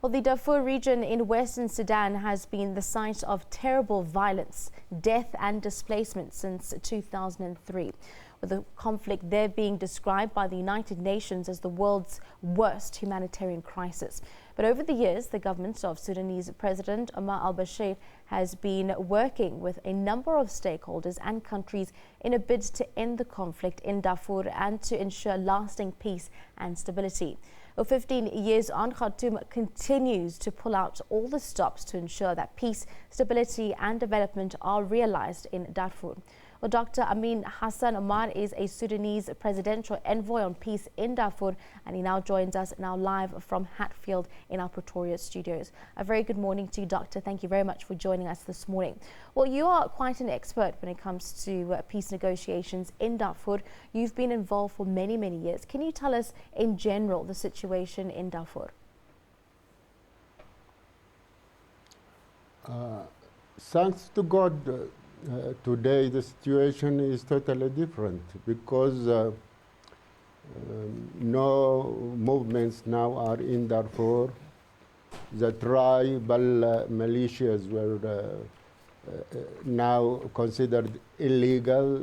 Well, the Darfur region in western Sudan has been the site of terrible violence, death and displacement since 2003, with the conflict there being described by the United Nations as the world's worst humanitarian crisis. But over the years, the government of Sudanese President Omar al-Bashir has been working with a number of stakeholders and countries in a bid to end the conflict in Darfur and to ensure lasting peace and stability. Well, 15 years on, Khartoum continues to pull out all the stops to ensure that peace, stability and development are realized in Darfur. Well, Dr. Amin Hassan Omar is a Sudanese presidential envoy on peace in Darfur, and he now joins us live from Hatfield in our Pretoria studios. A very good morning to you, Doctor. Thank you very much for joining us this morning. Well, you are quite an expert when it comes to peace negotiations in Darfur. You've been involved for many, many years. Can you tell us in general the situation in Darfur? Thanks to God, today the situation is totally different because no movements now are in Darfur. The tribal militias were now considered illegal,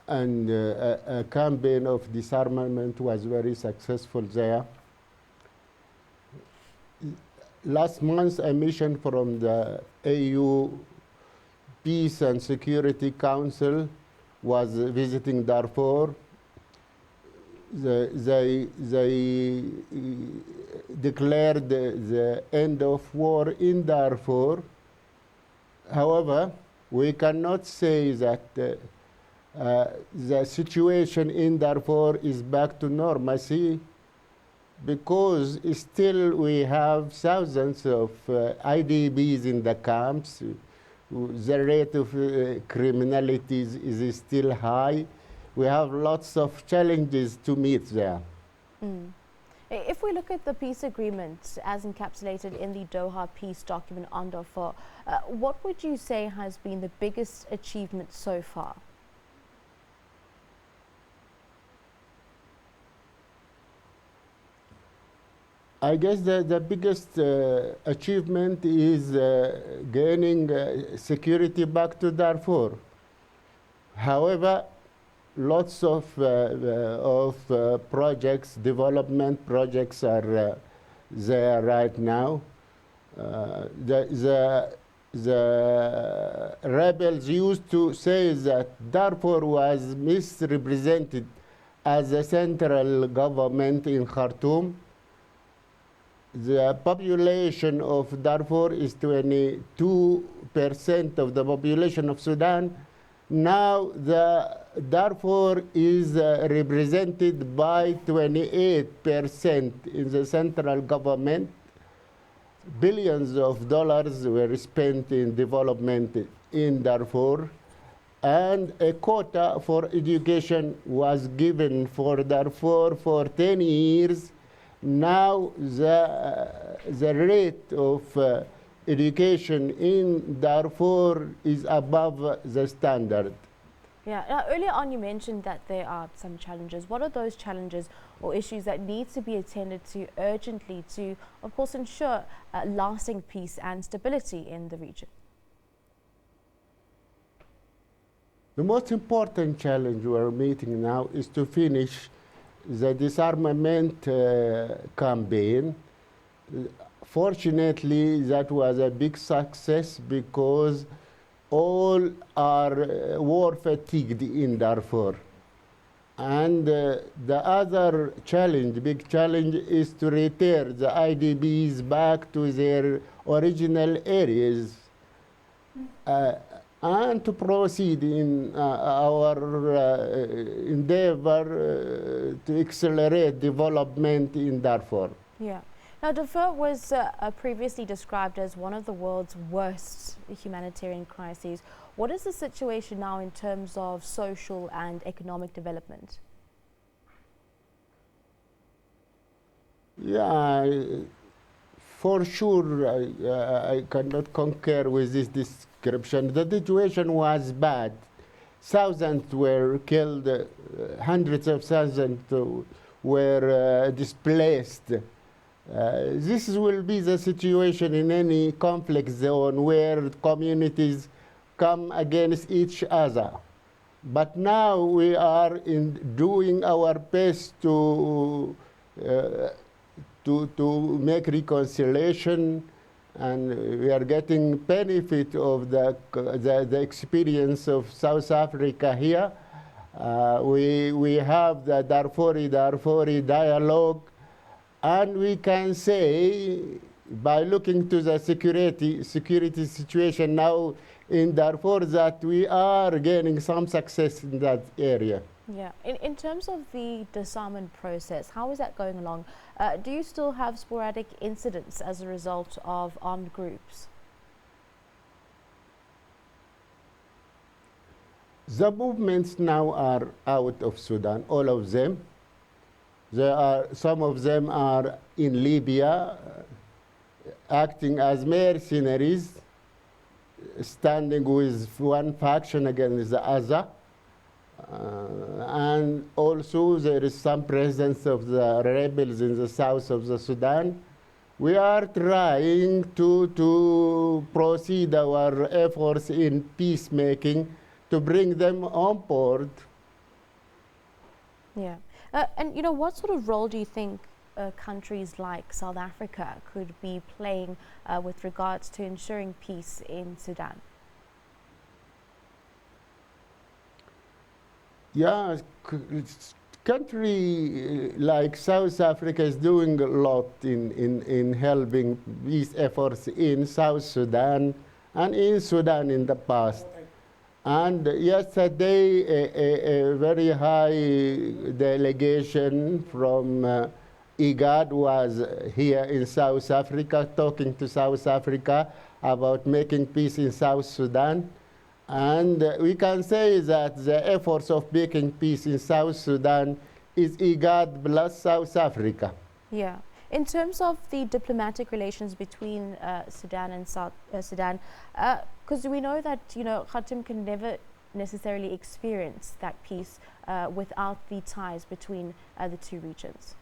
and a campaign of disarmament was very successful there. Last month, a mission from the AU Peace and Security Council was visiting Darfur. They declared the end of war in Darfur. However, we cannot say that the situation in Darfur is back to normalcy, because still we have thousands of IDPs in the camps. The rate of criminality is still high. We have lots of challenges to meet there. If we look at the peace agreement as encapsulated in the Doha peace document on Darfur, what would you say has been the biggest achievement so far? I guess the biggest achievement is gaining security back to Darfur. However, lots of projects, development projects are there right now. The rebels used to say that Darfur was misrepresented as a central government in Khartoum. The population of Darfur is 22% of the population of Sudan. Now the Darfur is represented by 28% in the central government. Billions of dollars were spent in development in Darfur, and a quota for education was given for Darfur for 10 years. Now the rate of education in Darfur is above the standard. Yeah. Now, earlier on you mentioned that there are some challenges. What are those challenges or issues that need to be attended to urgently to, of course, ensure lasting peace and stability in the region? The most important challenge we're meeting now is to finish the disarmament campaign. Fortunately, that was a big success because all are war fatigued in Darfur. And the other challenge, big challenge, is to return the IDPs back to their original areas and to proceed in our endeavor to accelerate development in Darfur. Yeah. Now, Darfur was previously described as one of the world's worst humanitarian crises. What is the situation now in terms of social and economic development? Yeah, for sure, I cannot concur with this description. The situation was bad. Thousands were killed, hundreds of thousands were displaced. This will be the situation in any conflict zone where communities come against each other. But now we are doing our best to make reconciliation, and we are getting benefit of the experience of South Africa here. We have the Darfuri dialogue, and we can say, by looking to the security situation now in Darfur, that we are gaining some success in that area. Yeah. In terms of the disarmament process, how is that going along? Do you still have sporadic incidents as a result of armed groups? The movements now are out of Sudan, all of them. Some of them are in Libya, acting as mercenaries, standing with one faction against the other. And also there is some presence of the rebels in the south of the Sudan. We are trying to proceed our efforts in peacemaking to bring them on board. Yeah. And you know, what sort of role do you think countries like South Africa could be playing with regards to ensuring peace in Sudan? Yeah, country like South Africa is doing a lot in helping these efforts in South Sudan and in Sudan in the past. And yesterday, a very high delegation from IGAD was here in South Africa, talking to South Africa about making peace in South Sudan. And we can say that the efforts of making peace in South Sudan is IGAD plus South Africa. Yeah. In terms of the diplomatic relations between Sudan and South Sudan, because we know that, you know, Khartoum can never necessarily experience that peace without the ties between the two regions.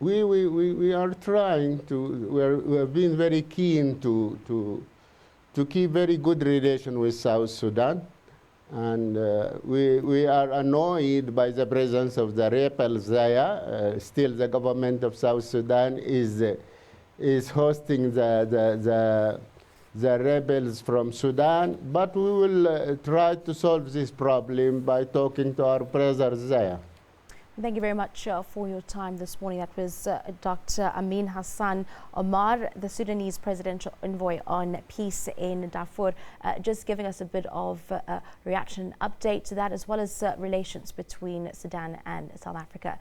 We are trying to, we have been very keen to keep very good relation with South Sudan. And we are annoyed by the presence of the rebels there. Still, the government of South Sudan is hosting the rebels from Sudan. But we will try to solve this problem by talking to our brothers there. Thank you very much for your time this morning. That was Dr. Amin Hassan Omar, the Sudanese presidential envoy on peace in Darfur, just giving us a bit of reaction update to that, as well as relations between Sudan and South Africa.